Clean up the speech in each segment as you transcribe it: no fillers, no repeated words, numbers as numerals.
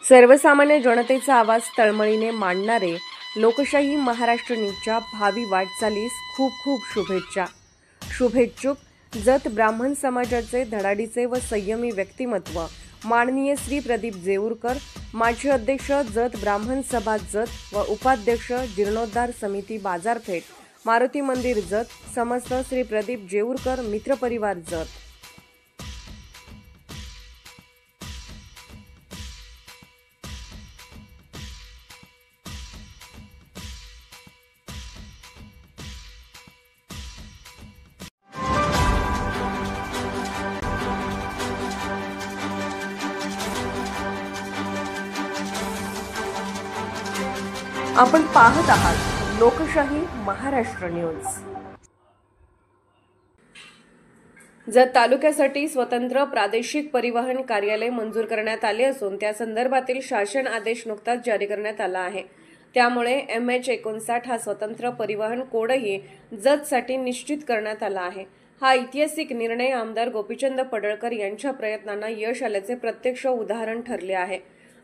सर्वसामान्य जनतेचा आवाज तळमळीने मांडणारे लोकशाही महाराष्ट्र न्यूजच्या भावी वाटचालीस खूप खूप शुभेच्छा। शुभेच्छुक जत ब्राह्मण समाजाचे धडाडीचे व संयमी व्यक्तिमत्व माननीय श्री प्रदीप जेऊरकर, माजी अध्यक्ष जत ब्राह्मण सभा जत व उपाध्यक्ष जीर्णोद्धार समिती बाजारपेठ मारुती मंदिर जत, समस्त श्री प्रदीप जेऊरकर मित्रपरिवार जत। आपण पाहत आहात लोकशाही महाराष्ट्र न्यूज। जत तालुक्यासाठी स्वतंत्र प्रादेशिक परिवहन कार्यालय मंजूर करण्यात आले असून त्या संदर्भातील शासन आदेश नुकताच जारी करण्यात आला आहे। त्यामुळे MH59 हा स्वतंत्र परिवहन कोडही जतसाठी निश्चित करण्यात आला आहे। हा ऐतिहासिक निर्णय आमदार गोपीचंद पडळकर यांच्या प्रयत्नांना यश आल्याचे प्रत्यक्ष उदाहरण ठरले आहे।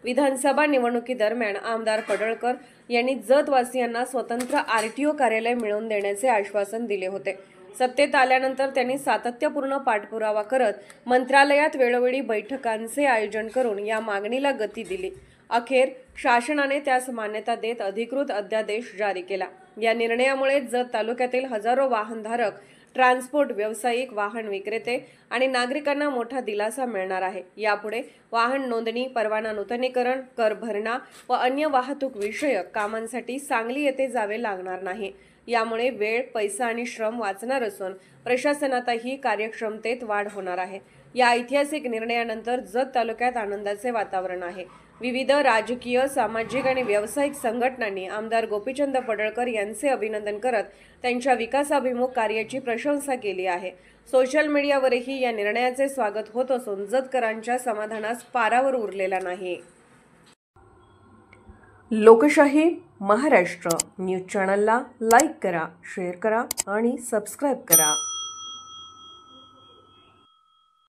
विधानसभा निवडणुकीदरम्यान आमदार पडळकर यांनी जतवासियांना स्वतंत्र RTO कार्यालय मिळवून देण्याचे आश्वासन दिले होते। सत्तेत आल्यानंतर त्यांनी सातत्यपूर्ण पाठपुरावा करत मंत्रालयात वेळोवेळी बैठकांचे आयोजन करून या मागणीला गती दिली। अखेर शासनाने त्यास मान्यता देत अधिकृत अध्यादेश जारी केला। या निर्णयामुळे जत तालुक्यातील हजारो वाहनधारक, ट्रान्सपोर्ट व्यावसायिक, वाहन विक्रेते आणि नागरिकांना मोठा दिलासा मिळणार आहे। यापुढे वाहन नोंदणी, परवाना नूतनीकरण, कर भरणा व अन्य वाहतूक विषयक कामांसाठी सांगली येथे जावे लागणार नाही। यामुळे वेळ, पैसा आणि श्रम वाचणार असून प्रशासनातही कार्यक्षमतेत वाढ होणार आहे। या ऐतिहासिक निर्णयानंतर जत तालुक्यात आनंदाचे वातावरण आहे। विविध राजकीय, सामाजिक आणि व्यावसायिक संघटनांनी आमदार गोपीचंद पडळकर यांचे अभिनंदन करत त्यांच्या विकासाभिमुख कार्याची प्रशंसा केली आहे। सोशल मीडियावरही या निर्णयाचे स्वागत होत असून जतकरांच्या समाधानास पारावर उरलेला नाही। लोकशाही महाराष्ट्र न्यूज चॅनलला लाईक करा, शेअर करा आणि सबस्क्राईब करा।